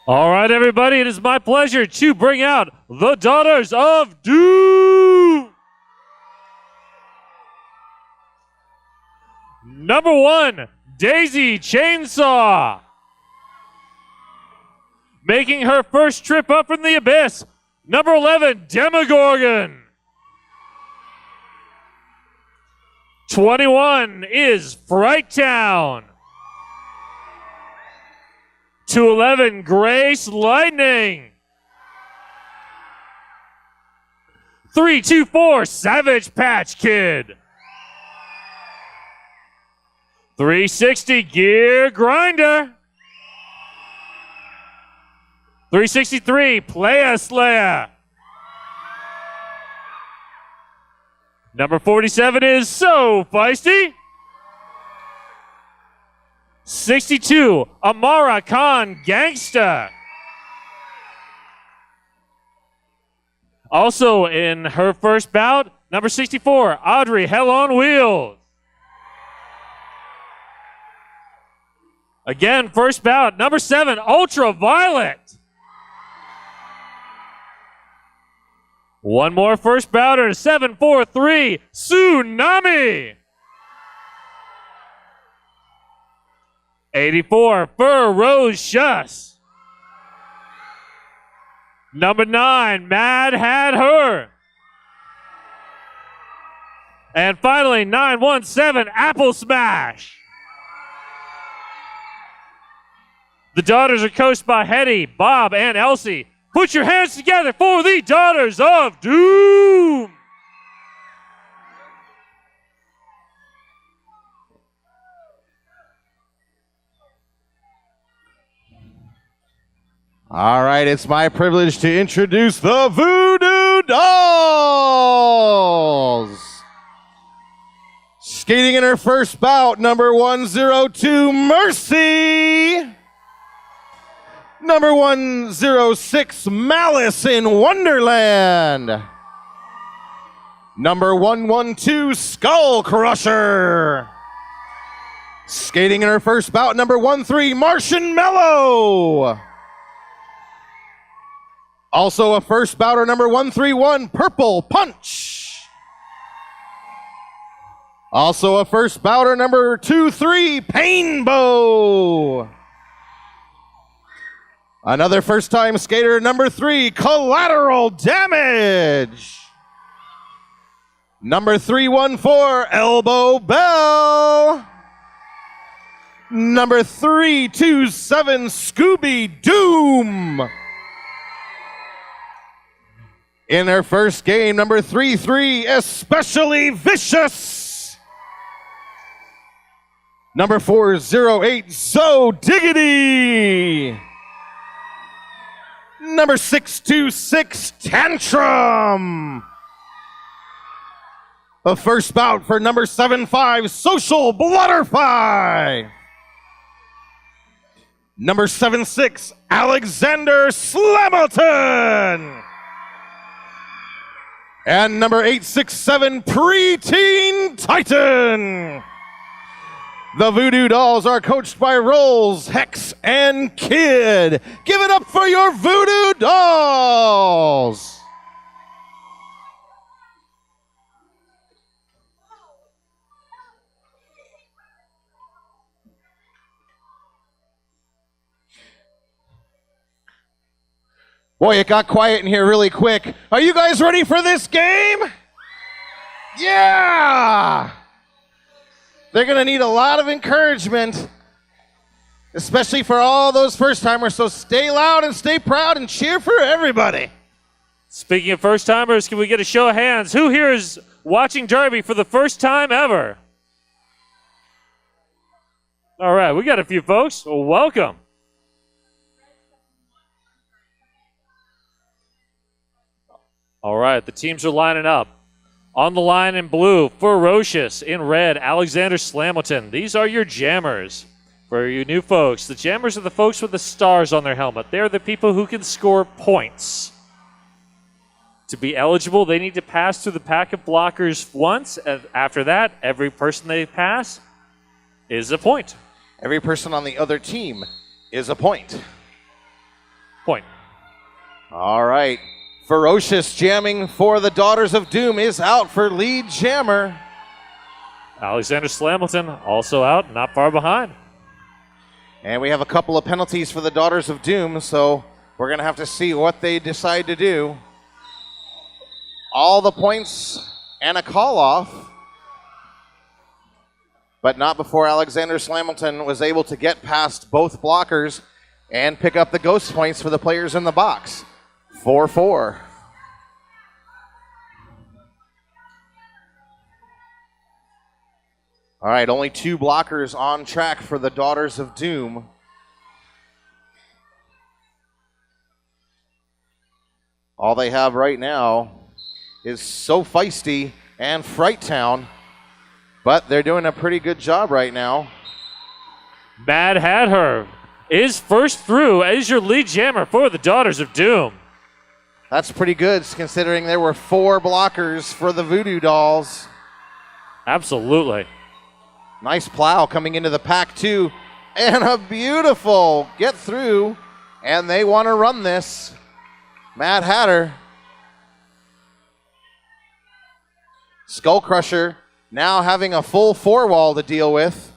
All right, everybody, it is my pleasure to bring out the Daughters of Doom. Number 1, Daisy Chainsaw. Making her first trip up from the abyss, number 11, Demogorgon. 21 is Fright Town. 211, Grace Lightning. 324, Savage Patch Kid. 360, Gear Grinder. 363, Playa Slayer. Number 47 is So Feisty. 62, Amara Khan Gangsta. Also in her first bout, number 64, Audrey Hell on Wheels. Again, first bout, number 7, Ultraviolet. One more first bouter, 743, Tsunami. 84, Ferocious. Number 9, Mad Had Her. And finally, 917, Apple Smash. The Daughters are coached by Hetty, Bob, and Elsie. Put your hands together for the Daughters of Doom! All right, it's my privilege to introduce the Voodoo Dolls. Skating in her first bout, number 102, Mercy. Number 106, Malice in Wonderland. Number 112, Skull Crusher. Skating in her first bout, number 13, Martian Mellow. Also a first bouter, number 131, Purple Punch. Also a first bouter, number 23, Painbow. Another first-time skater, number 3, Collateral Damage. Number 314, Elbow Bell. Number 327, Scooby Doom. In her first game, number 33, Especially Vicious. Number 408, So Diggity. Number 626, Tantrum. A first bout for number 75, Social Blutterfly. Number 76, Alexander Slamilton. And number 867, Preteen Titan. The Voodoo Dolls are coached by Rolls, Hex, and Kid. Give it up for your Voodoo Dolls. Boy, it got quiet in here really quick. Are you guys ready for this game? Yeah! They're going to need a lot of encouragement, especially for all those first-timers, so stay loud and stay proud and cheer for everybody. Speaking of first-timers, can we get a show of hands? Who here is watching Derby for the first time ever? All right, we got a few folks. Well, welcome. All right, the teams are lining up. On the line in blue, Ferocious. In red, Alexander Slamilton. These are your jammers. For you new folks, the jammers are the folks with the stars on their helmet. They're the people who can score points. To be eligible, they need to pass through the pack of blockers once. And after that, every person they pass is a point. Every person on the other team is a point. Point. All right. Ferocious jamming for the Daughters of Doom is out for lead jammer. Alexander Slamilton also out, not far behind. And we have a couple of penalties for the Daughters of Doom, so we're going to have to see what they decide to do. All the points and a call-off, but not before Alexander Slamilton was able to get past both blockers and pick up the ghost points for the players in the box. 4-4. All right, only 2 blockers on track for the Daughters of Doom. All they have right now is So Feisty and Fright Town, but they're doing a pretty good job right now. Mad Hatter is first through as your lead jammer for the Daughters of Doom. That's pretty good considering there were 4 blockers for the Voodoo Dolls. Absolutely. Nice plow coming into the pack too. And a beautiful get through. And they want to run this. Mad Hatter. Skull Crusher now having a full 4 wall to deal with.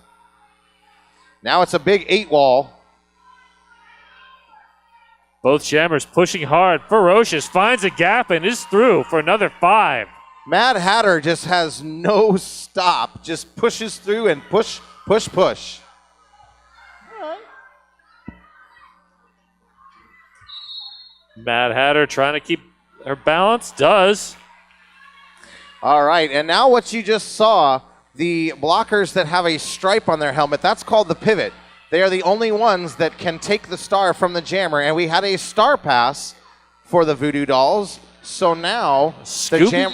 Now it's a big 8 wall. Both jammers pushing hard. Ferocious finds a gap and is through for another 5. Mad Hatter just has no stop. Just pushes through and push, push, push. Mad Hatter trying to keep her balance. Does. All right, and now what you just saw, the blockers that have a stripe on their helmet, that's called the pivot. They are the only ones that can take the star from the jammer, and we had a star pass for the Voodoo Dolls. So now the jam.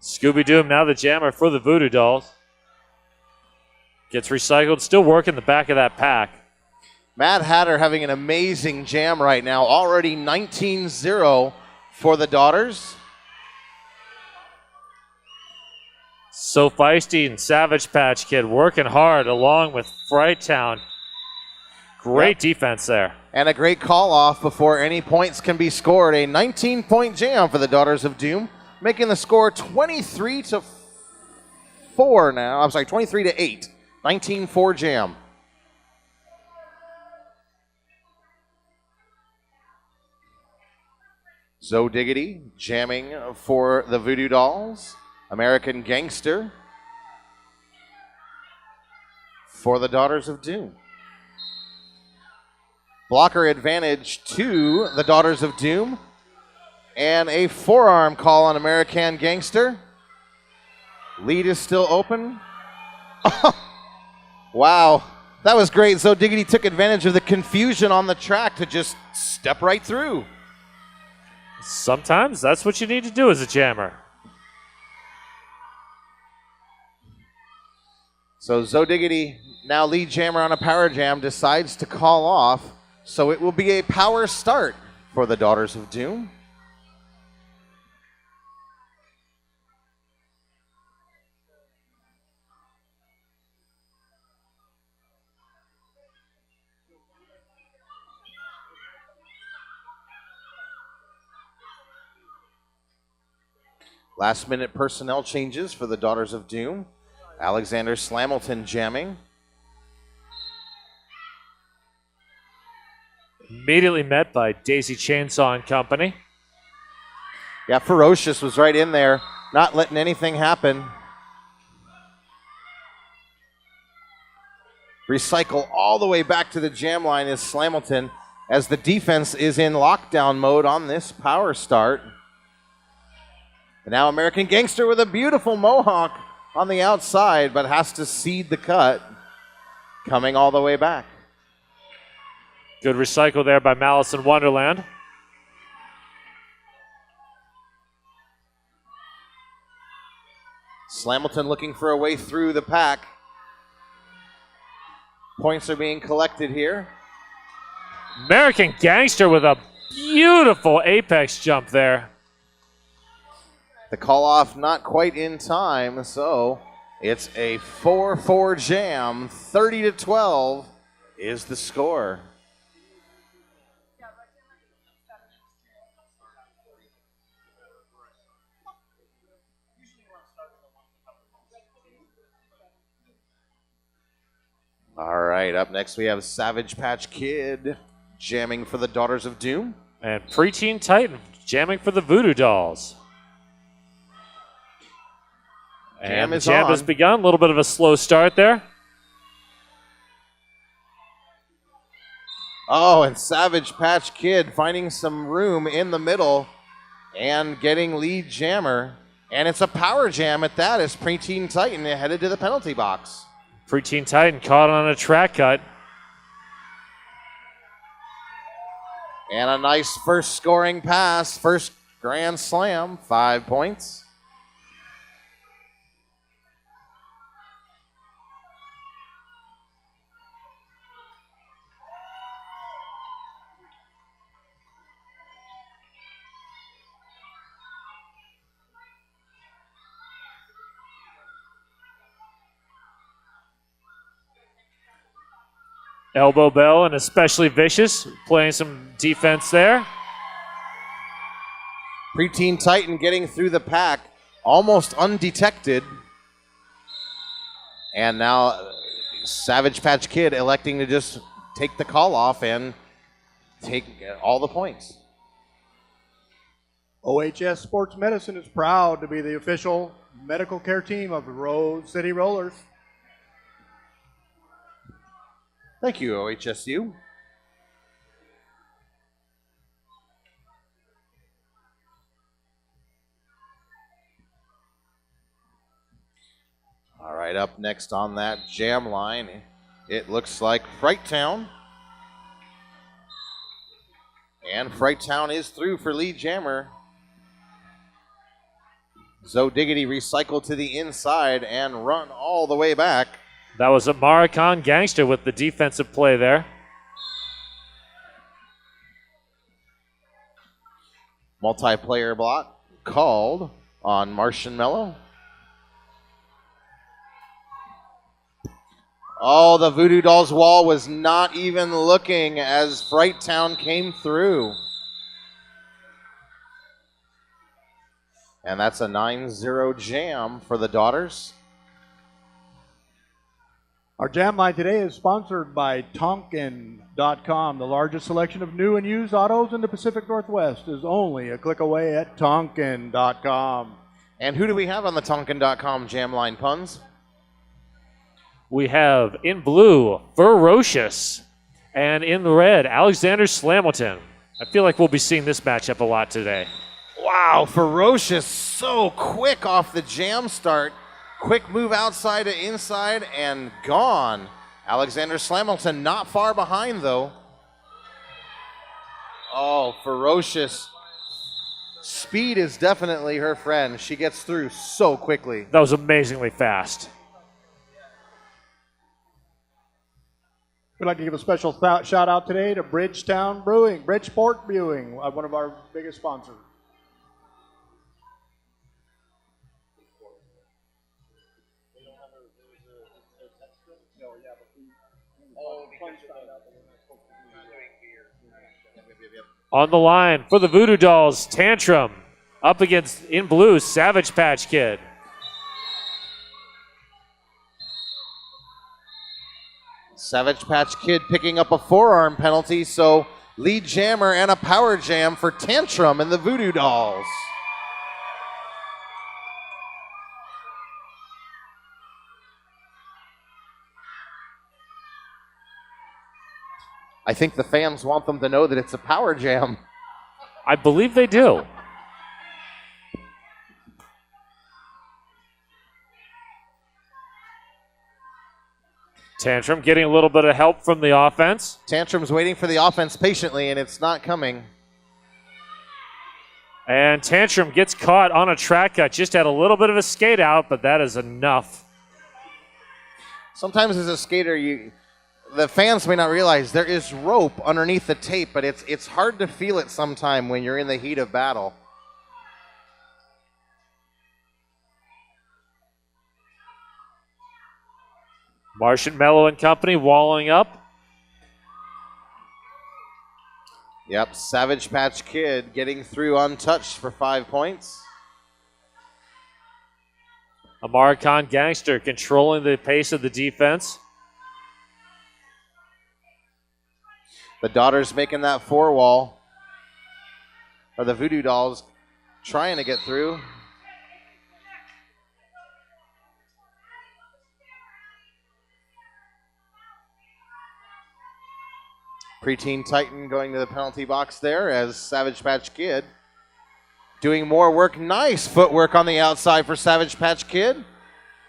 Scooby-Doo now the jammer for the Voodoo Dolls. Gets recycled, still working the back of that pack. Mad Hatter having an amazing jam right now, already 19-0 for the Daughters. So Feisty and Savage Patch Kid working hard along with Fright Town. Great defense there. And a great call off before any points can be scored. A 19-point jam for the Daughters of Doom, making the score 23-4 now. I'm sorry, 23-8. 19-4 jam. Zo Diggity jamming for the Voodoo Dolls. American Gangster for the Daughters of Doom. Blocker advantage to the Daughters of Doom. And a forearm call on American Gangster. Lead is still open. Wow, that was great. Zo Diggity took advantage of the confusion on the track to just step right through. Sometimes that's what you need to do as a jammer. So Zo Diggity, now lead jammer on a power jam, decides to call off. So it will be a power start for the Daughters of Doom. Last minute personnel changes for the Daughters of Doom. Alexander Slamilton jamming. Immediately met by Daisy Chainsaw and Company. Yeah, Ferocious was right in there, not letting anything happen. Recycle all the way back to the jam line is Slamilton as the defense is in lockdown mode on this power start. And now American Gangster with a beautiful mohawk on the outside, but has to cede the cut, coming all the way back. Good recycle there by Malice in Wonderland. Slamilton looking for a way through the pack. Points are being collected here. American Gangster with a beautiful apex jump there. The call off not quite in time, so It's a 4-4 jam. 30-12 is the score. All right, up next we have Savage Patch Kid jamming for the Daughters of Doom. And Preteen Titan jamming for the Voodoo Dolls. And the jam has begun. A little bit of a slow start there. Oh, and Savage Patch Kid finding some room in the middle and getting lead jammer. And it's a power jam at that as Preteen Titan headed to the penalty box. Preteen Titan caught on a track cut. And a nice first scoring pass, first grand slam, 5 points. Elbow Bell and especially Vicious playing some defense there. Preteen Titan getting through the pack almost undetected. And now Savage Patch Kid electing to just take the call off and take all the points. OHS Sports Medicine is proud to be the official medical care team of the Rose City Rollers. Thank you, OHSU. All right, up next on that jam line, it looks like Fright Town. And Fright Town is through for lead jammer. Zoe Diggity recycled to the inside and run all the way back. That was a Maricon Gangster with the defensive play there. Multiplayer block called on Martian Mello. Oh, the Voodoo Dolls wall was not even looking as Fright Town came through. And that's a 9-0 jam for the Daughters. Our jam line today is sponsored by Tonkin.com. The largest selection of new and used autos in the Pacific Northwest is only a click away at Tonkin.com. And who do we have on the Tonkin.com jam line, Puns? We have in blue, Ferocious, and in red, Alexander Slamilton. I feel like we'll be seeing this matchup a lot today. Wow, Ferocious so quick off the jam start. Quick move outside to inside and gone. Alexander Slamilton not far behind though. Oh, Ferocious. Speed is definitely her friend. She gets through so quickly. That was amazingly fast. We'd like to give a special shout out today to Bridgeport Brewing, one of our biggest sponsors. On the line for the Voodoo Dolls, Tantrum up against, in blue, Savage Patch Kid. Savage Patch Kid picking up a forearm penalty, so lead jammer and a power jam for Tantrum and the Voodoo Dolls. I think the fans want them to know that it's a power jam. I believe they do. Tantrum getting a little bit of help from the offense. Tantrum's waiting for the offense patiently, and it's not coming. And Tantrum gets caught on a track cut. Just had a little bit of a skate out, but that is enough. Sometimes as a skater, the fans may not realize there is rope underneath the tape, but it's hard to feel it sometime when you're in the heat of battle. Martian Mello and company walling up. Yep, Savage Patch Kid getting through untouched for 5 points. American Gangster controlling the pace of the defense. The Daughters making that 4 wall. Or the Voodoo Dolls trying to get through. Preteen Titan going to the penalty box there as Savage Patch Kid doing more work. Nice footwork on the outside for Savage Patch Kid.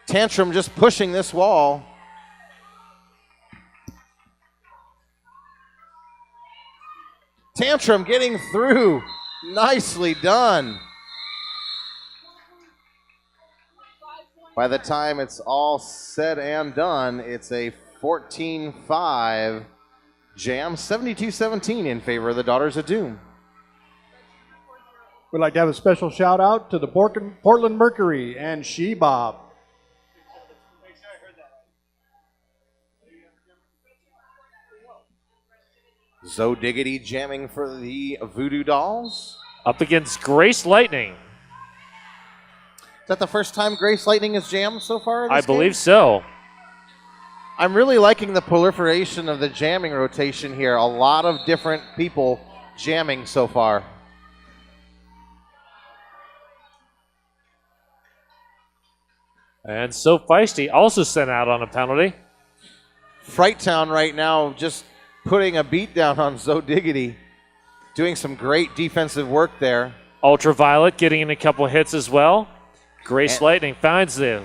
Tantrum just pushing this wall. Tantrum getting through. Nicely done. By the time it's all said and done, it's a 14-5 jam, 72-17 in favor of the Daughters of Doom. We'd like to have a special shout out to the Portland Mercury and She-Bob. Zoe Diggity jamming for the Voodoo Dolls. Up against Grace Lightning. Is that the first time Grace Lightning has jammed so far in this I believe game? so. I'm really liking the proliferation of the jamming rotation here. A lot of different people jamming so far. And So Feisty also sent out on a penalty. Fright Town right now just putting a beat down on Zoe Diggity. Doing some great defensive work there. Ultraviolet getting in a couple hits as well. Grace Lightning finds the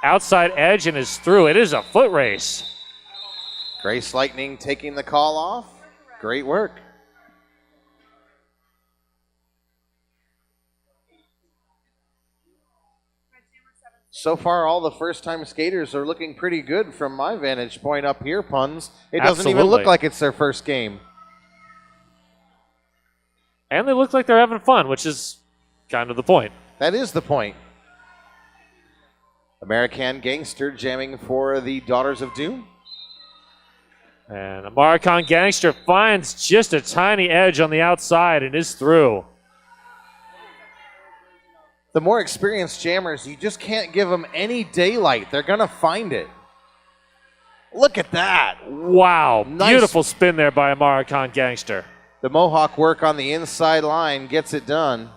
outside edge and is through. It is a foot race. Grace Lightning taking the call off. Great work. So far, all the first-time skaters are looking pretty good from my vantage point up here, Puns. It doesn't even look like it's their first game. And they look like they're having fun, which is kind of the point. That is the point. American Gangster jamming for the Daughters of Doom. And American Gangster finds just a tiny edge on the outside and is through. The more experienced jammers, you just can't give them any daylight. They're going to find it. Look at that. Wow. Nice. Beautiful spin there by American Gangster. The Mohawk work on the inside line gets it done.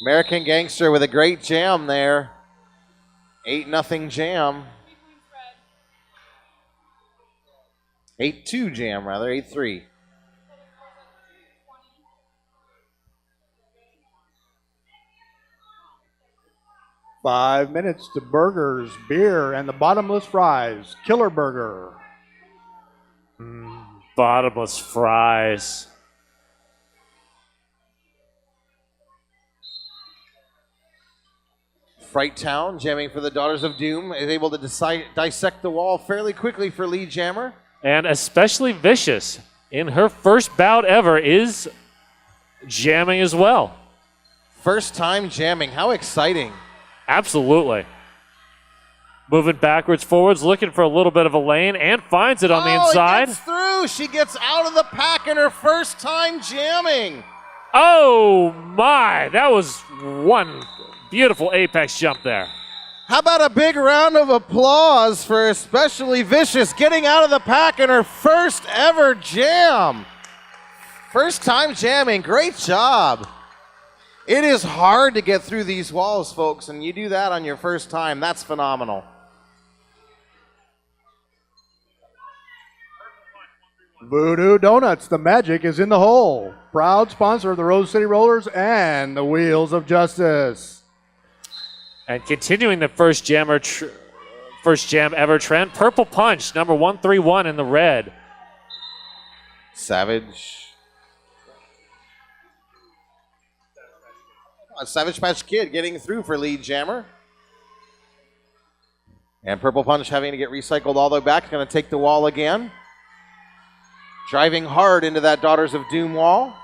American Gangster with a great jam there. 8-0 jam. 8-2 jam, rather. 8-3. Five minutes to burgers, beer, and the bottomless fries. Killer Burger. Bottomless fries. Fright Town jamming for the Daughters of Doom is able to dissect the wall fairly quickly for lead jammer. And especially Vicious, in her first bout ever, is jamming as well. First time jamming. How exciting. Absolutely. Moving backwards, forwards, looking for a little bit of a lane, and finds it on the inside. It gets through. She gets out of the pack in her first time jamming. Oh my, that was one beautiful apex jump there. How about a big round of applause for especially Vicious getting out of the pack in her first ever jam. First time jamming. Great job. It is hard to get through these walls, folks, and you do that on your first time. That's phenomenal. Voodoo Donuts, the magic is in the hole. Proud sponsor of the Rose City Rollers and the Wheels of Justice. And continuing the first jam ever trend, Purple Punch, number 131 in the red. Savage Patch Kid getting through for lead jammer. And Purple Punch having to get recycled all the way back. Going to take the wall again. Driving hard into that Daughters of Doom wall.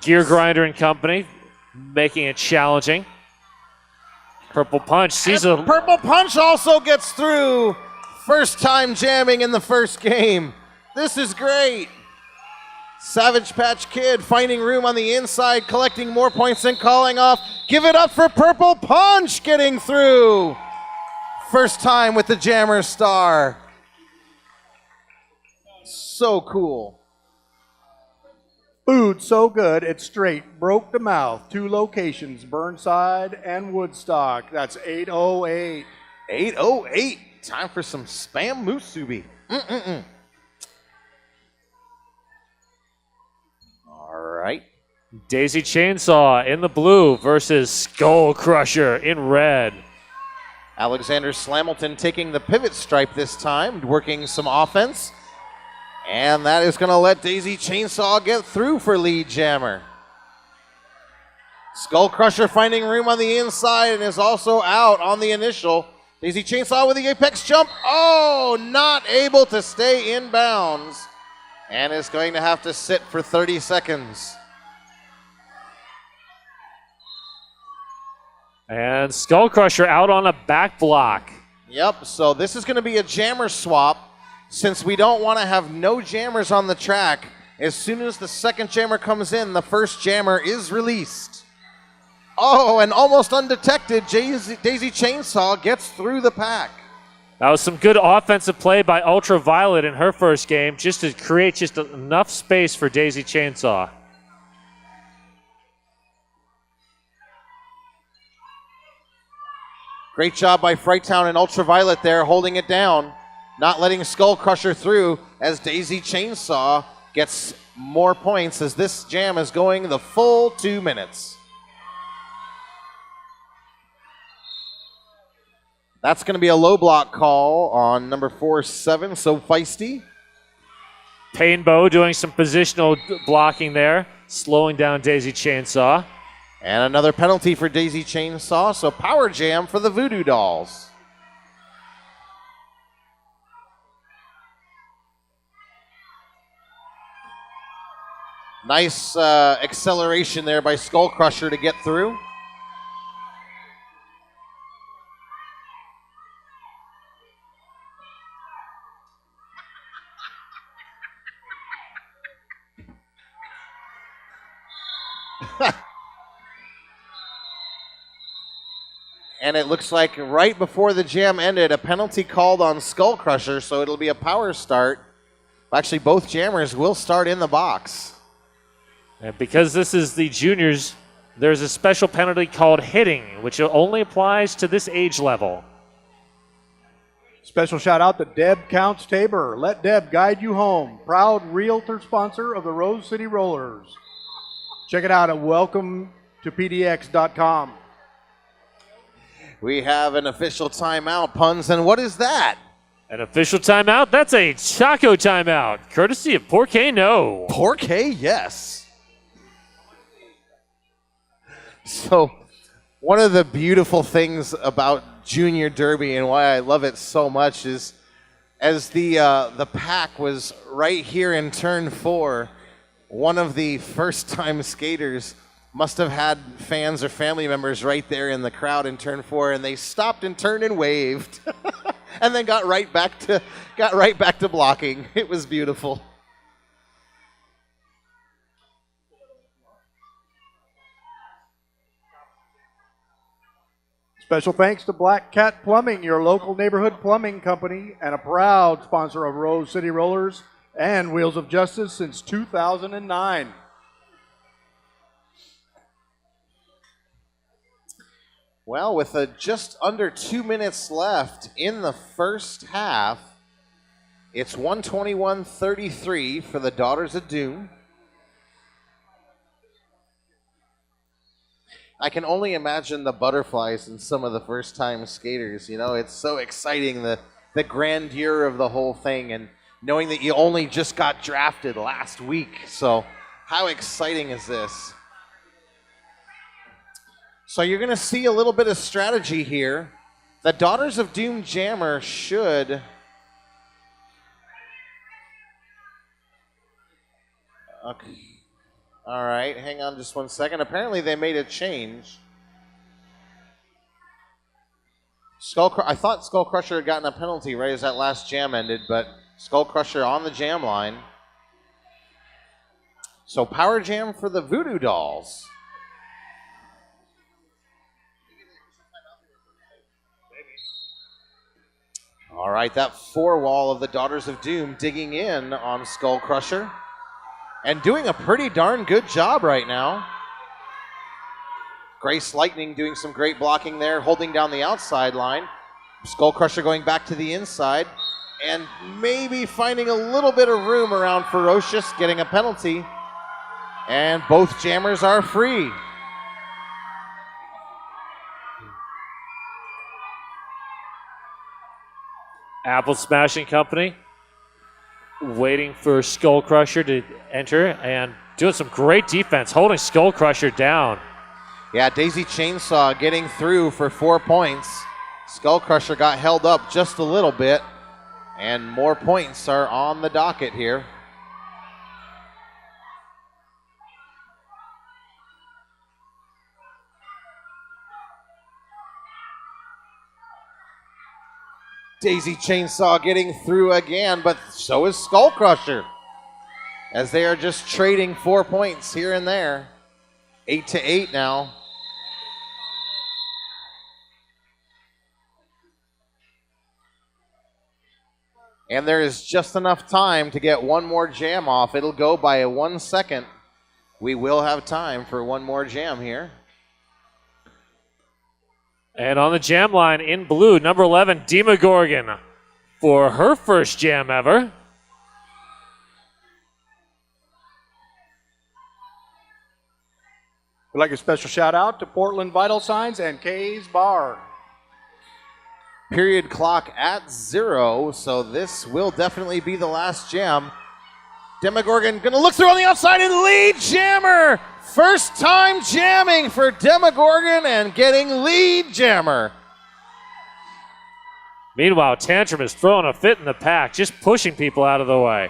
Gear Grinder and Company making it challenging. Purple Punch sees a... Purple Punch also gets through. First time jamming in the first game. This is great. Savage Patch Kid finding room on the inside, collecting more points and calling off. Give it up for Purple Punch getting through. First time with the Jammer Star. So cool. Food so good, it's straight. Broke the mouth. 2 locations, Burnside and Woodstock. That's 808. 808. Time for some Spam Musubi. All right. Daisy Chainsaw in the blue versus Skull Crusher in red. Alexander Slamilton taking the pivot stripe this time, working some offense. And that is going to let Daisy Chainsaw get through for lead jammer. Skull Crusher finding room on the inside and is also out on the initial. Daisy Chainsaw with the apex jump. Oh, not able to stay in bounds. And is going to have to sit for 30 seconds. And Skull Crusher out on a back block. Yep, so this is going to be a jammer swap. Since we don't want to have no jammers on the track, as soon as the second jammer comes in, the first jammer is released. Oh, and almost undetected, Daisy Chainsaw gets through the pack. That was some good offensive play by Ultraviolet in her first game, just to create just enough space for Daisy Chainsaw. Great job by Frighttown and Ultraviolet there, holding it down. Not letting Skull Crusher through as Daisy Chainsaw gets more points as this jam is going the full 2 minutes. That's going to be a low block call on number 4-7, so feisty. Painbow doing some positional blocking there, slowing down Daisy Chainsaw. And another penalty for Daisy Chainsaw, so power jam for the Voodoo Dolls. Nice acceleration there by Skull Crusher to get through. And it looks like right before the jam ended, a penalty called on Skull Crusher, so it'll be a power start. Actually, both jammers will start in the box. And because this is the juniors, there's a special penalty called hitting, which only applies to this age level. Special shout out to Deb Counts Tabor. Let Deb guide you home. Proud realtor sponsor of the Rose City Rollers. Check it out at welcometopdx.com. We have an official timeout, Puns, and what is that? An official timeout? That's a Chaco timeout, courtesy of Porqué No. Porqué, yes. So, one of the beautiful things about Junior Derby and why I love it so much is as the pack was right here in turn 4, one of the first-time skaters must have had fans or family members right there in the crowd in turn 4, and they stopped and turned and waved, and then got right back to blocking. It was beautiful. Special thanks to Black Cat Plumbing, your local neighborhood plumbing company, and a proud sponsor of Rose City Rollers and Wheels of Justice since 2009. Well, with just under 2 minutes left in the first half, it's 121-33 for the Daughters of Doom. I can only imagine the butterflies in some of the first-time skaters. You know, it's so exciting, the grandeur of the whole thing, and knowing that you only just got drafted last week. So how exciting is this? So you're going to see a little bit of strategy here. The Daughters of Doom jammer should... Okay. All right, hang on just 1 second. Apparently they made a change. I thought Skull Crusher had gotten a penalty right as that last jam ended, but Skull Crusher on the jam line. So power jam for the Voodoo Dolls. All right, that four wall of the Daughters of Doom digging in on Skull Crusher and doing a pretty darn good job right now. Grace Lightning doing some great blocking there, holding down the outside line. Skull Crusher going back to the inside and maybe finding a little bit of room around Ferocious, getting a penalty. And both jammers are free. Apple Smashing Company waiting for Skull Crusher to enter and doing some great defense, holding Skull Crusher down. Yeah, Daisy Chainsaw getting through for 4 points. Skull Crusher got held up just a little bit, and more points are on the docket here. Daisy Chainsaw getting through again, but so is Skull Crusher, as they are just trading 4 points here and there. 8-8 now. And there is just enough time to get one more jam off. It'll go by 1 second. We will have time for one more jam here. And on the jam line in blue, number 11, Demogorgon, for her first jam ever. We'd like a special shout out to Portland Vital Signs and Kay's Bar. Period clock at 0, so this will definitely be the last jam. Demogorgon gonna look through on the outside and lead jammer! First time jamming for Demogorgon and getting lead jammer. Meanwhile, Tantrum is throwing a fit in the pack, just pushing people out of the way.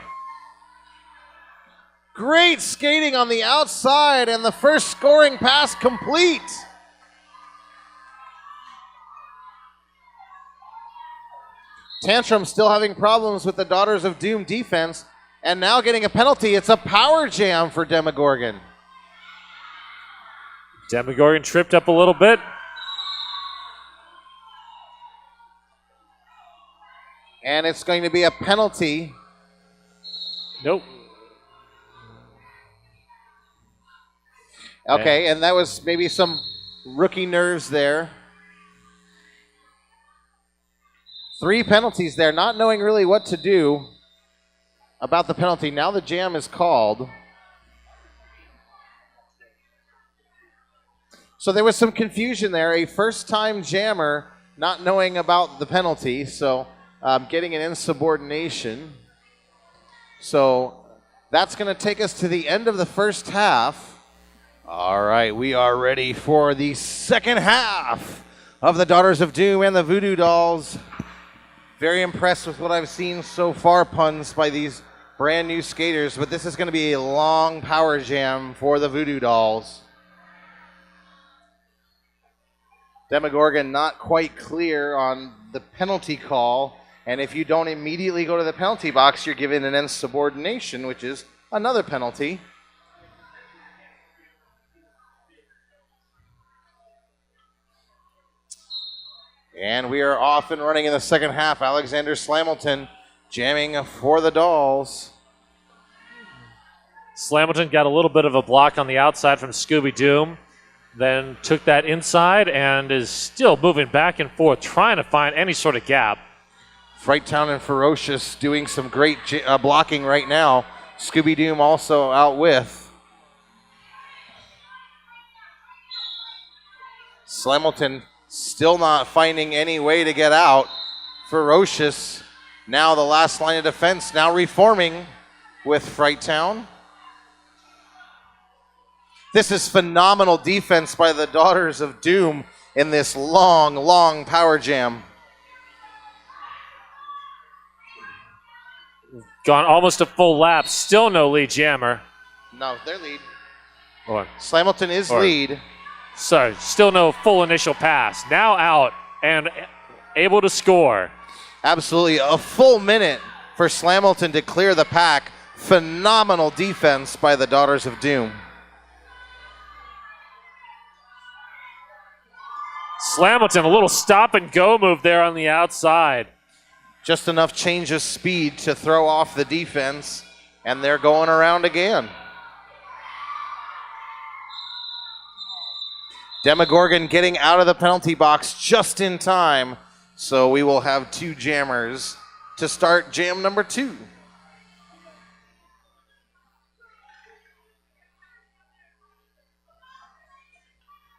Great skating on the outside and the first scoring pass complete. Tantrum still having problems with the Daughters of Doom defense, and now getting a penalty. It's a power jam for Demogorgon. Demogorgon tripped up a little bit. And it's going to be a penalty. Nope. Okay, and that was maybe some rookie nerves there. 3 penalties there, not knowing really what to do about the penalty. Now the jam is called. So there was some confusion there. A first-time jammer not knowing about the penalty, so getting an insubordination. So that's going to take us to the end of the first half. All right, we are ready for the second half of the Daughters of Doom and the Voodoo Dolls. Very impressed with what I've seen so far, puns, by these brand new skaters, but this is going to be a long power jam for the Voodoo Dolls. Demogorgon not quite clear on the penalty call, and if you don't immediately go to the penalty box, you're given an insubordination, which is another penalty. And we are off and running in the second half. Alexander Slamilton jamming for the Dolls. Slamilton got a little bit of a block on the outside from Scooby Doom, then took that inside and is still moving back and forth, trying to find any sort of gap. Frighttown and Ferocious doing some great blocking right now. Scooby Doom also out with. Slamilton still not finding any way to get out. Ferocious, now the last line of defense, now reforming with Frighttown. This is phenomenal defense by the Daughters of Doom in this long, long power jam. Gone almost a full lap, still no lead jammer. No, their lead. Slamilton is lead. Sorry, still no full initial pass. Now out and able to score. Absolutely. A full minute for Slamilton to clear the pack. Phenomenal defense by the Daughters of Doom. Slamilton, a little stop and go move there on the outside. Just enough change of speed to throw off the defense, and they're going around again. Demogorgon getting out of the penalty box just in time, so we will have 2 jammers to start jam number 2.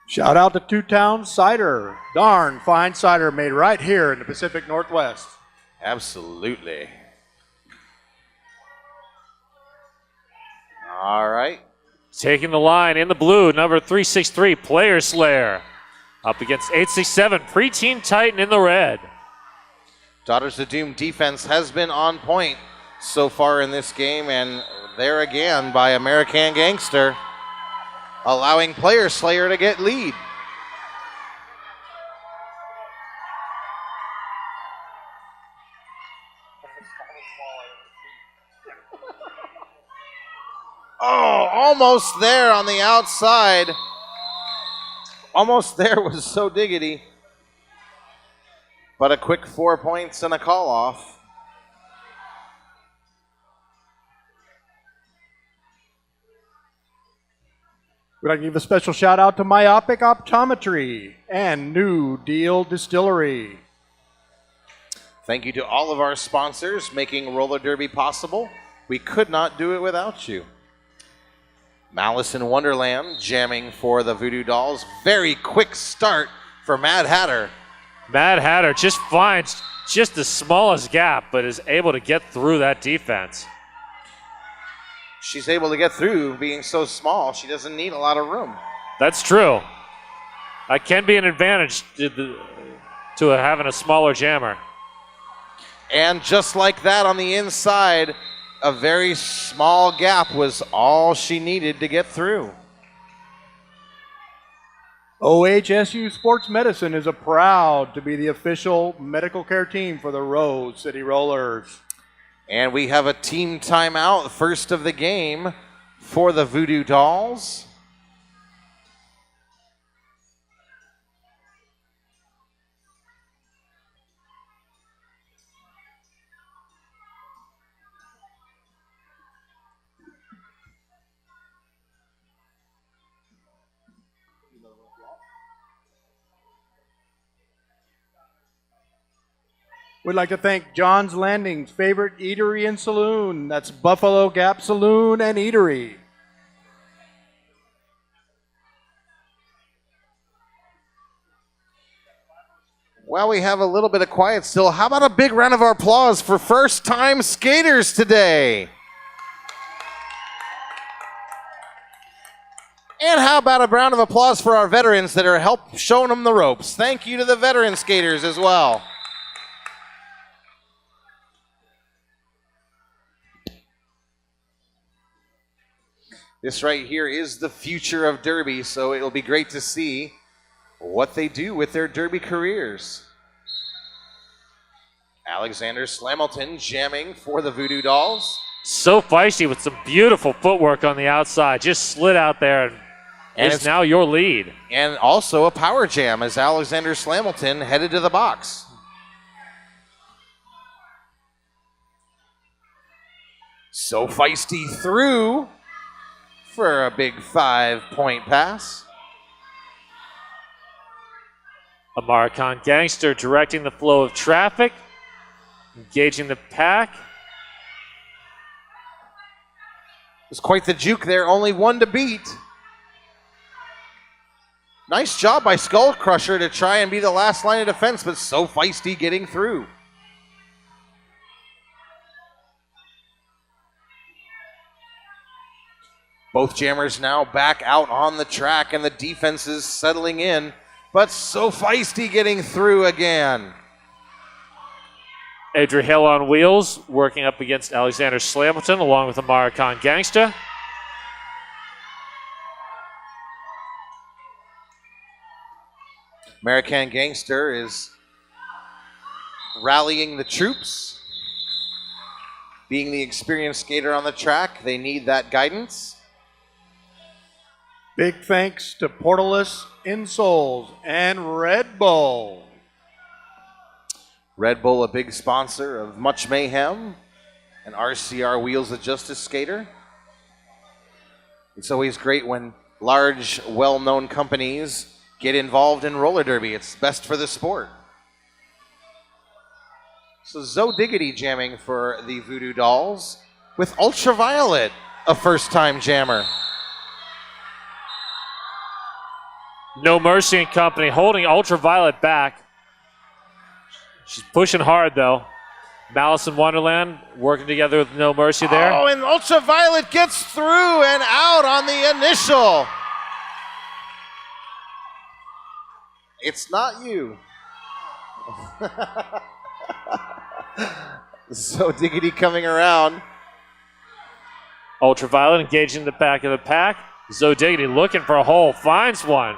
Shout out to Two Towns Cider. Darn fine cider made right here in the Pacific Northwest. Absolutely. All right. Taking the line in the blue, number 363, Player Slayer. Up against 867, Preteen Titan in the red. Daughters of Doom defense has been on point so far in this game, and there again by American Gangster, allowing Player Slayer to get lead. Oh, almost there on the outside. Almost there was so diggity. But a quick 4 points and a call off. We'd like to give a special shout out to Myopic Optometry and New Deal Distillery. Thank you to all of our sponsors making roller derby possible. We could not do it without you. Malice in Wonderland jamming for the Voodoo Dolls. Very quick start for Mad Hatter. Mad Hatter just finds just the smallest gap, but is able to get through that defense. She's able to get through being so small. She doesn't need a lot of room. That's true. That can be an advantage to having a smaller jammer. And just like that on the inside, a very small gap was all she needed to get through. OHSU Sports Medicine is proud to be the official medical care team for the Rose City Rollers. And we have a team timeout, first of the game for the Voodoo Dolls. We'd like to thank John's Landing's favorite eatery and saloon. That's Buffalo Gap Saloon and Eatery. Well, we have a little bit of quiet still. How about a big round of applause for first-time skaters today? And how about a round of applause for our veterans that are showing them the ropes? Thank you to the veteran skaters as well. This right here is the future of Derby, so it'll be great to see what they do with their Derby careers. Alexander Slamilton jamming for the Voodoo Dolls. So feisty with some beautiful footwork on the outside. Just slid out there and is now your lead. And also a power jam as Alexander Slamilton headed to the box. So feisty through for a big 5-point pass. American Gangster directing the flow of traffic, engaging the pack. It's quite the juke there, only one to beat. Nice job by Skull Crusher to try and be the last line of defense, but so feisty getting through. Both jammers now back out on the track, and the defense is settling in, but so feisty getting through again. Adria Hill on wheels, working up against Alexander Slamilton along with American Gangsta. American Gangster is rallying the troops. Being the experienced skater on the track, they need that guidance. Big thanks to Portales Insoles and Red Bull. Red Bull, a big sponsor of Much Mayhem and RCR Wheels of Justice skater. It's always great when large, well-known companies get involved in roller derby. It's best for the sport. So Zoe Diggity jamming for the Voodoo Dolls with Ultraviolet, a first-time jammer. No Mercy and Company holding Ultraviolet back. She's pushing hard, though. Malice in Wonderland working together with No Mercy there. Oh, and Ultraviolet gets through and out on the initial. It's not you. So Diggity coming around. Ultraviolet engaging the back of the pack. Zoe Diggity looking for a hole, finds one,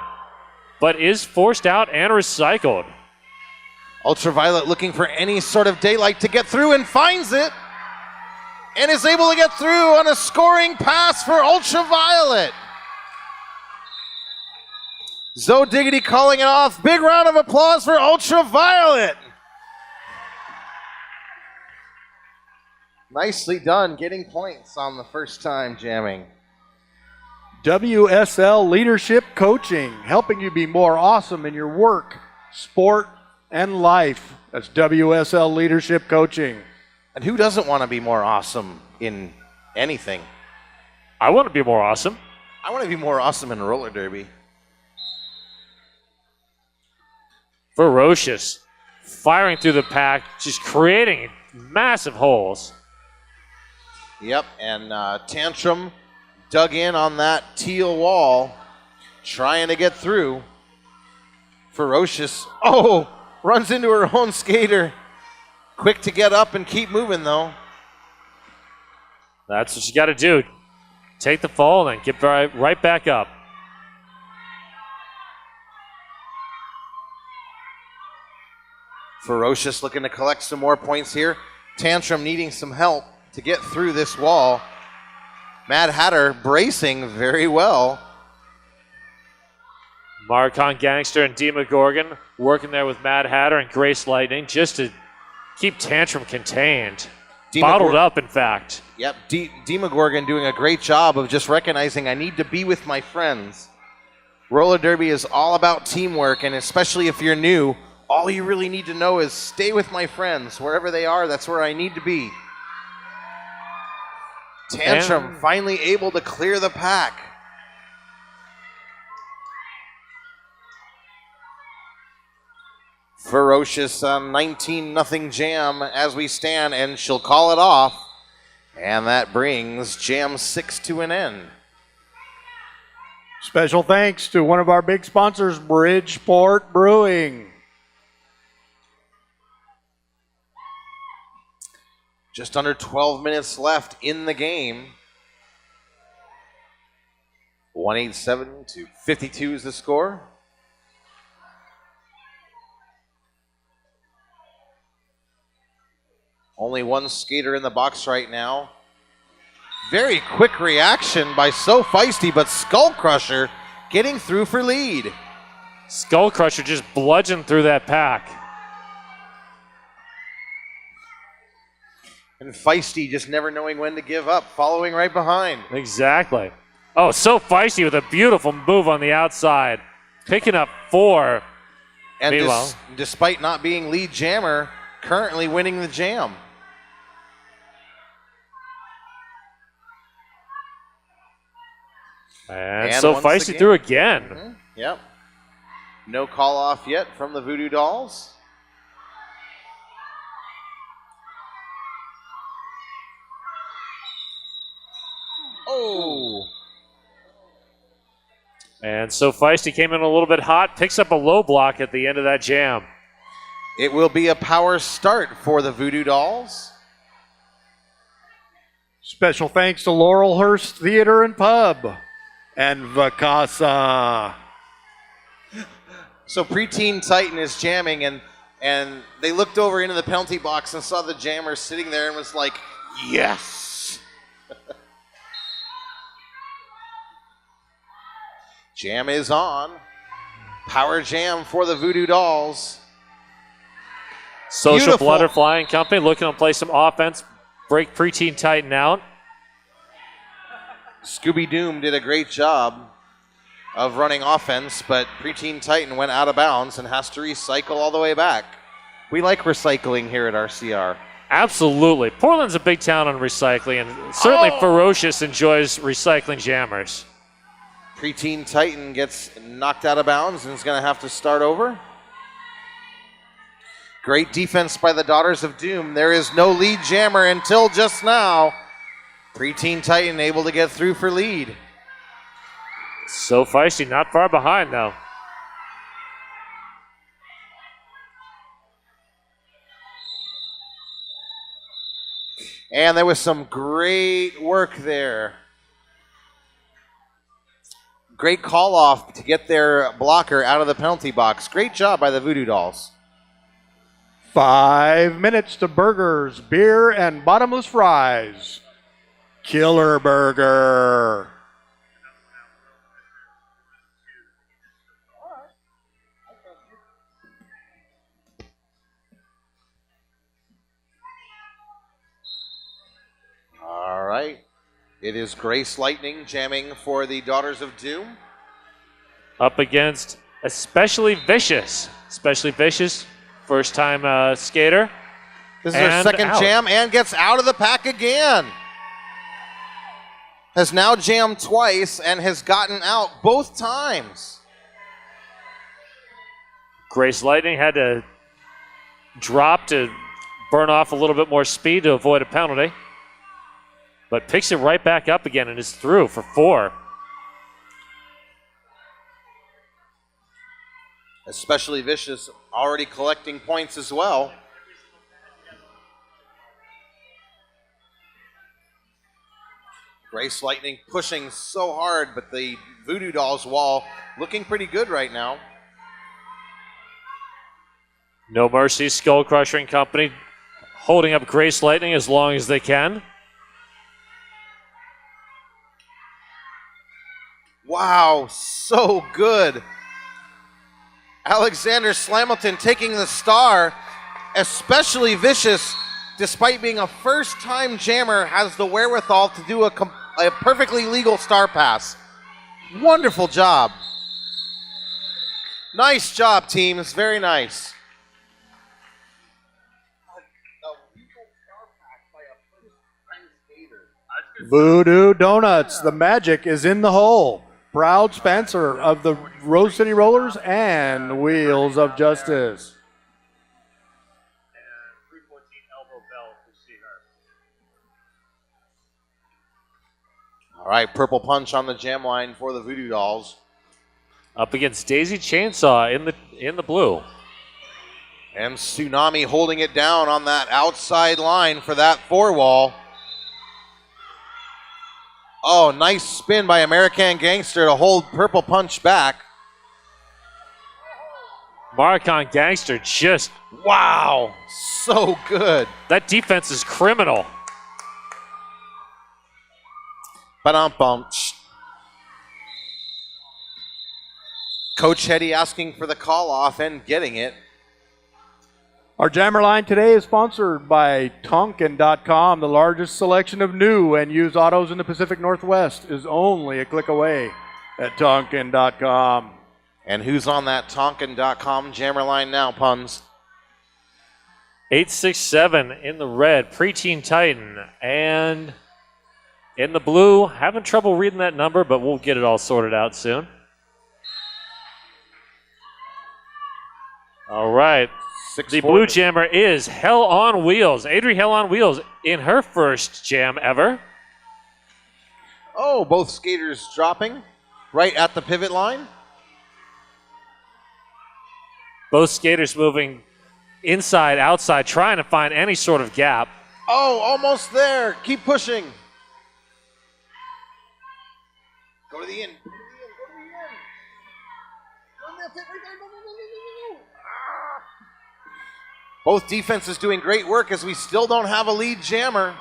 but is forced out and recycled. Ultraviolet looking for any sort of daylight to get through and finds it. And is able to get through on a scoring pass for Ultraviolet. Zoe Diggity calling it off. Big round of applause for Ultraviolet. Nicely done, getting points on the first time jamming. WSL Leadership Coaching, helping you be more awesome in your work, sport, and life. That's WSL Leadership Coaching. And who doesn't want to be more awesome in anything? I want to be more awesome. I want to be more awesome in roller derby. Ferocious, firing through the pack, just creating massive holes. Yep, and Tantrum dug in on that teal wall, trying to get through. Ferocious, runs into her own skater. Quick to get up and keep moving, though. That's what you got to do. Take the fall and get right back up. Ferocious looking to collect some more points here. Tantrum needing some help to get through this wall. Mad Hatter bracing very well. Marcon Gangster and Dima Gorgon working there with Mad Hatter and Grace Lightning just to keep Tantrum contained. Bottled up, in fact. Yep, Demogorgon doing a great job of just recognizing I need to be with my friends. Roller derby is all about teamwork, and especially if you're new, all you really need to know is stay with my friends. Wherever they are, that's where I need to be. Tantrum finally able to clear the pack. Ferocious 19-0 jam as we stand, and she'll call it off. And that brings Jam 6 to an end. Special thanks to one of our big sponsors, Bridgeport Brewing. Just under 12 minutes left in the game. 187 to 52 is the score. Only one skater in the box right now. Very quick reaction by So Feisty, but Skull Crusher getting through for lead. Skull Crusher just bludgeoned through that pack. And Feisty just never knowing when to give up, following right behind. Exactly. Oh, So Feisty with a beautiful move on the outside. Picking up 4. And Meanwhile, despite not being lead jammer, currently winning the jam. And So Feisty through again. Mm-hmm. Yep. No call off yet from the Voodoo Dolls. Oh. And So Feisty came in a little bit hot, picks up a low block at the end of that jam. It will be a power start for the Voodoo Dolls. Special thanks to Laurelhurst Theater and Pub and Vacasa. So preteen Titan is jamming, and they looked over into the penalty box and saw the jammer sitting there and was like, yes. Jam is on. Power jam for the Voodoo Dolls. Social Beautiful. Butterfly and company looking to play some offense, break preteen Titan out. Scooby Doom did a great job of running offense, but preteen Titan went out of bounds and has to recycle all the way back. We like recycling here at RCR. Absolutely. Portland's a big town on recycling, and certainly Ferocious enjoys recycling jammers. Preteen Titan gets knocked out of bounds and is going to have to start over. Great defense by the Daughters of Doom. There is no lead jammer until just now. Preteen Titan able to get through for lead. So feisty, not far behind though. And there was some great work there. Great call off to get their blocker out of the penalty box. Great job by the Voodoo Dolls. 5 minutes to burgers, beer, and bottomless fries. Killer Burger. All right. It is Grace Lightning jamming for the Daughters of Doom. Up against Especially Vicious. Especially Vicious, first time skater. This is her second jam and gets out of the pack again. Has now jammed twice and has gotten out both times. Grace Lightning had to drop to burn off a little bit more speed to avoid a penalty. But picks it right back up again and is through for 4. Especially Vicious already collecting points as well. Grace Lightning pushing so hard, but the Voodoo Dolls wall looking pretty good right now. No Mercy, Skull Crusher and company holding up Grace Lightning as long as they can. Wow, so good. Alexander Slamilton taking the star. Especially Vicious, despite being a first-time jammer, has the wherewithal to do a perfectly legal star pass. Wonderful job. Nice job, teams. Very nice. Voodoo Donuts. The magic is in the hole. Proud sponsor of the Rose City Rollers and Wheels of Justice. All right, Purple Punch on the jam line for the Voodoo Dolls. Up against Daisy Chainsaw in the blue. And Tsunami holding it down on that outside line for that 4-wall. Oh, nice spin by American Gangster to hold Purple Punch back. Maricon Gangster just, Wow, so good. that defense is criminal. Ba-dum-bum. Coach Hetty asking for the call off and getting it. Our jammer line today is sponsored by Tonkin.com. The largest selection of new and used autos in the Pacific Northwest is only a click away at Tonkin.com. And who's on that Tonkin.com jammer line now, Puns? 867 in the red, Preteen Titan. And in the blue, having trouble reading that number, but we'll get it all sorted out soon. All right. The blue jammer is Hell on Wheels. Adri Hell on Wheels in her first jam ever. Oh, both skaters dropping right at the pivot line. Both skaters moving inside, outside, trying to find any sort of gap. Oh, almost there. Keep pushing. Go to the end. Go to the end. Go to the end. Both defenses doing great work as we still don't have a lead jammer.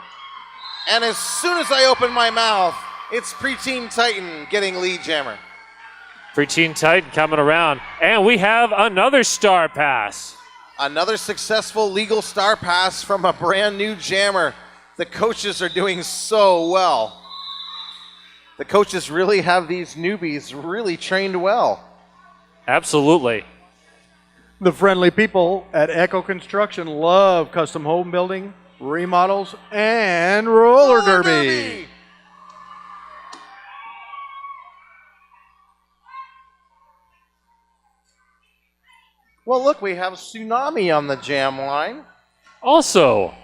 And as soon as I open my mouth, it's Preteen Titan getting lead jammer. Preteen Titan coming around. And we have another star pass. Another successful legal star pass from a brand new jammer. The coaches are doing so well. The coaches really have these newbies really trained well. Absolutely. The friendly people at Echo Construction love custom home building, remodels, and roller derby. Well, look, we have Tsunami on the jam line. Also,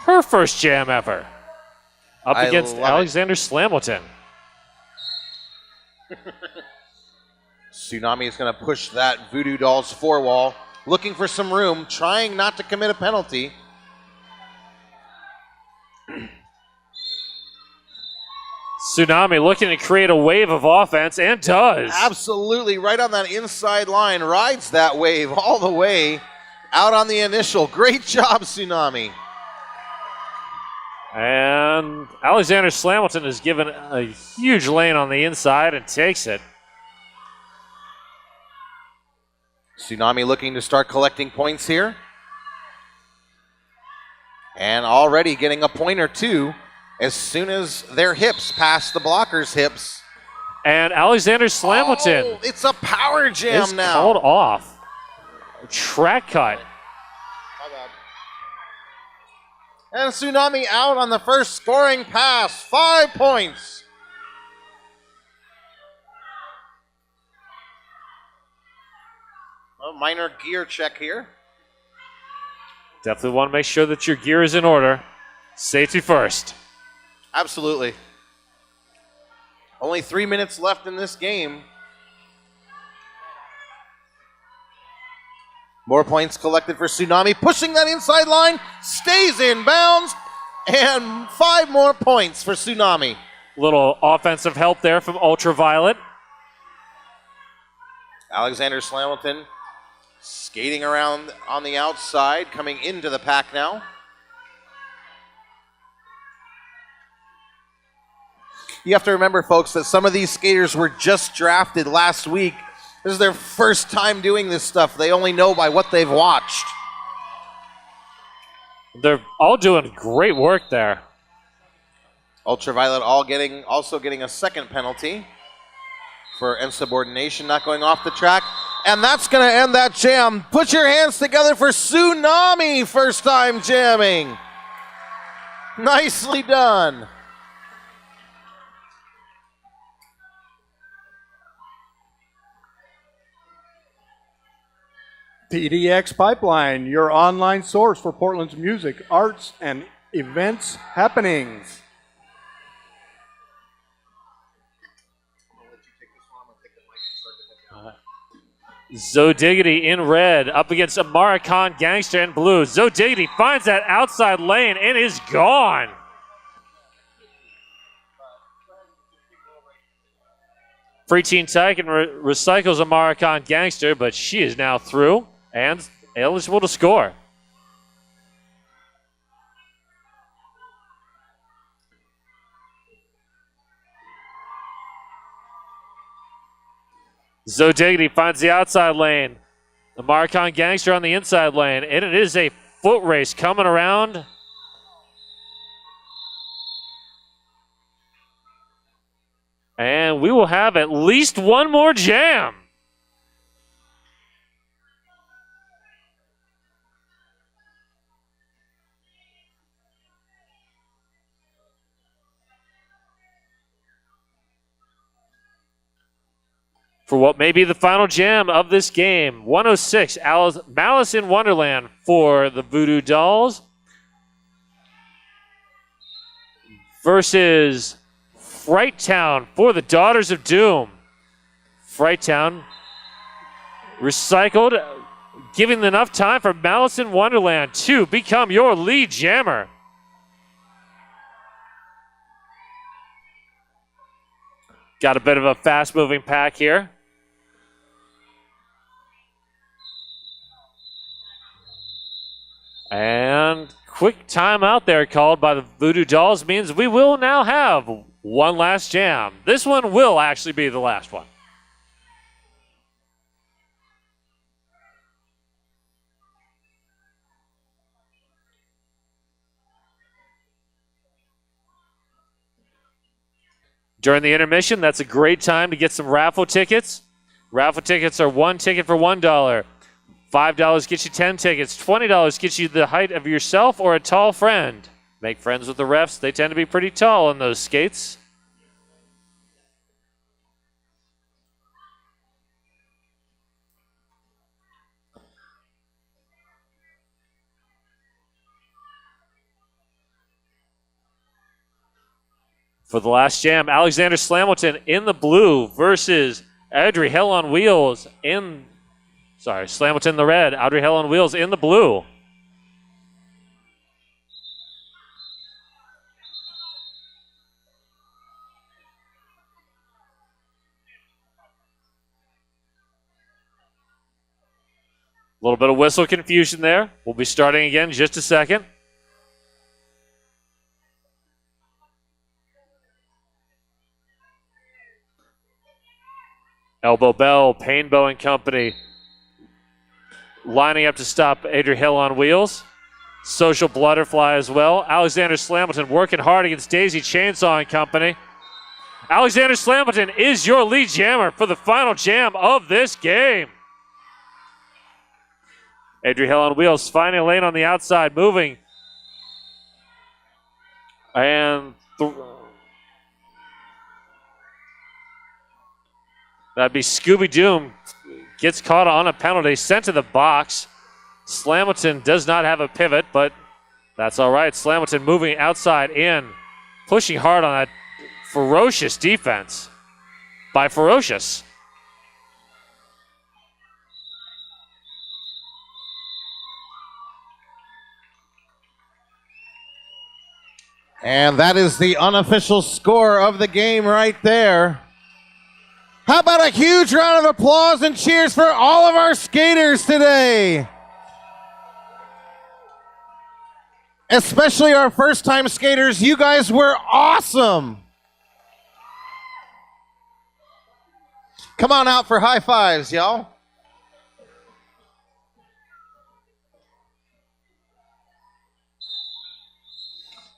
her first jam ever. Up I against love Alexander Slamilton. Tsunami is going to push that Voodoo Dolls four wall, looking for some room, trying not to commit a penalty. Tsunami looking to create a wave of offense, and does. Absolutely, right on that inside line, rides that wave all the way out on the initial. Great job, Tsunami. And Alexander Slamilton is given a huge lane on the inside and takes it. Tsunami looking to start collecting points here. And already getting a point or two as soon as their hips pass the blockers' hips. And Alexander Slamilton Oh, it's a power jam is now. called off. Track cut. My bad. And Tsunami out on the first scoring pass. 5 points. A minor gear check here. Definitely want to make sure that your gear is in order. Safety first. Absolutely. Only 3 minutes left in this game. More points collected for Tsunami. Pushing that inside line. Stays in bounds. And 5 more points for Tsunami. Little offensive help there from Ultraviolet. Alexander Slamilton skating around on the outside, coming into the pack now. You have to remember, folks, that some of these skaters were just drafted last week. This is their first time doing this stuff. They only know by what they've watched. They're all doing great work there. Ultraviolet also getting a second penalty for insubordination, not going off the track. And that's going to end that jam. Put your hands together for Tsunami, first time jamming. Nicely done. PDX Pipeline, your online source for Portland's music, arts, and events happenings. Zodiggity in red up against Amara Khan Gangster in blue. Zodiggity finds that outside lane and is gone. Preteen Titan recycles Amara Khan Gangster, but she is now through and eligible to score. Zodiggity finds the outside lane. The Marcon Gangster on the inside lane. And it is a foot race coming around. And we will have at least one more jam. For what may be the final jam of this game. 106, Malice in Wonderland for the Voodoo Dolls versus Fright Town for the Daughters of Doom. Fright Town recycled, giving enough time for Malice in Wonderland to become your lead jammer. Got a bit of a fast-moving pack here. And quick timeout there called by the Voodoo Dolls means we will now have one last jam. This one will actually be the last one. During the intermission, that's a great time to get some raffle tickets. Raffle tickets are 1 ticket for $1. $5 gets you 10 tickets. $20 gets you the height of yourself or a tall friend. Make friends with the refs. They tend to be pretty tall on those skates. For the last jam, Alexander Slamilton in the blue versus Audrey Hell on Wheels in, Slamilton in the red, Audrey Hell on Wheels in the blue. A little bit of whistle confusion there. We'll be starting again in just a second. Elbow Bell, Painbow and Company lining up to stop Adrian Hill on Wheels. Social Butterfly as well. Alexander Slamilton working hard against Daisy Chainsaw and Company. Alexander Slamilton is your lead jammer for the final jam of this game. Adrian Hill on Wheels finding a lane on the outside, moving. And that'd be Scooby Doom. Gets caught on a penalty, sent to the box. Slamilton does not have a pivot, but that's all right. Slamilton moving outside in, pushing hard on that ferocious defense by Ferocious. And that is the unofficial score of the game right there. How about a huge round of applause and cheers for all of our skaters today? Especially our first-time skaters. You guys were awesome. Come on out for high fives, y'all.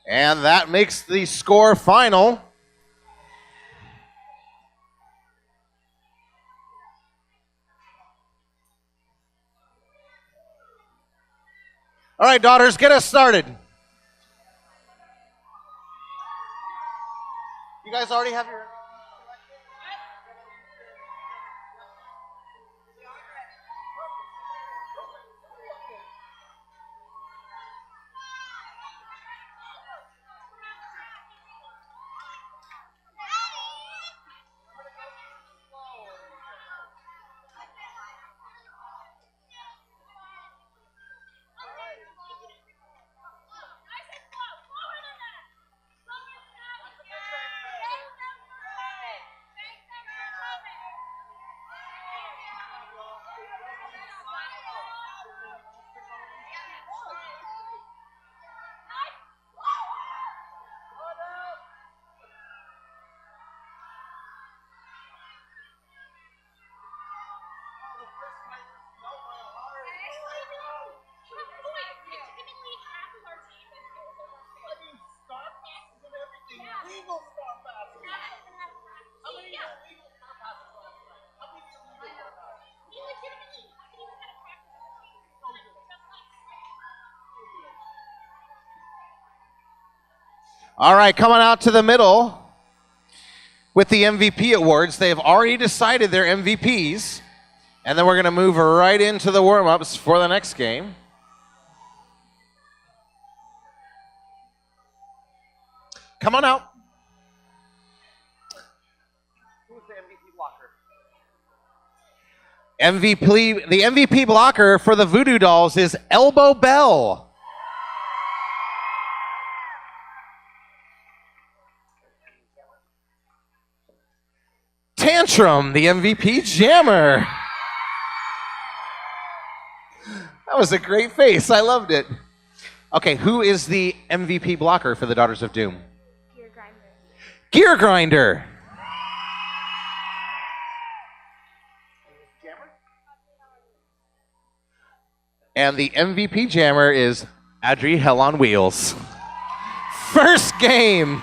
And that makes the score final. All right, daughters, get us started. You guys already have your... All right, coming out to the middle with the MVP awards. They have already decided their MVPs. And then we're going to move right into the warm-ups for the next game. Come on out. Who's the MVP blocker? The MVP blocker for the Voodoo Dolls is Elbow Bell. Tantrum, the MVP jammer. That was a great face. I loved it. Okay, who is the MVP blocker for the Daughters of Doom? Gear grinder. Gear Grinder. And the MVP jammer is Adri Hell on Wheels. First game.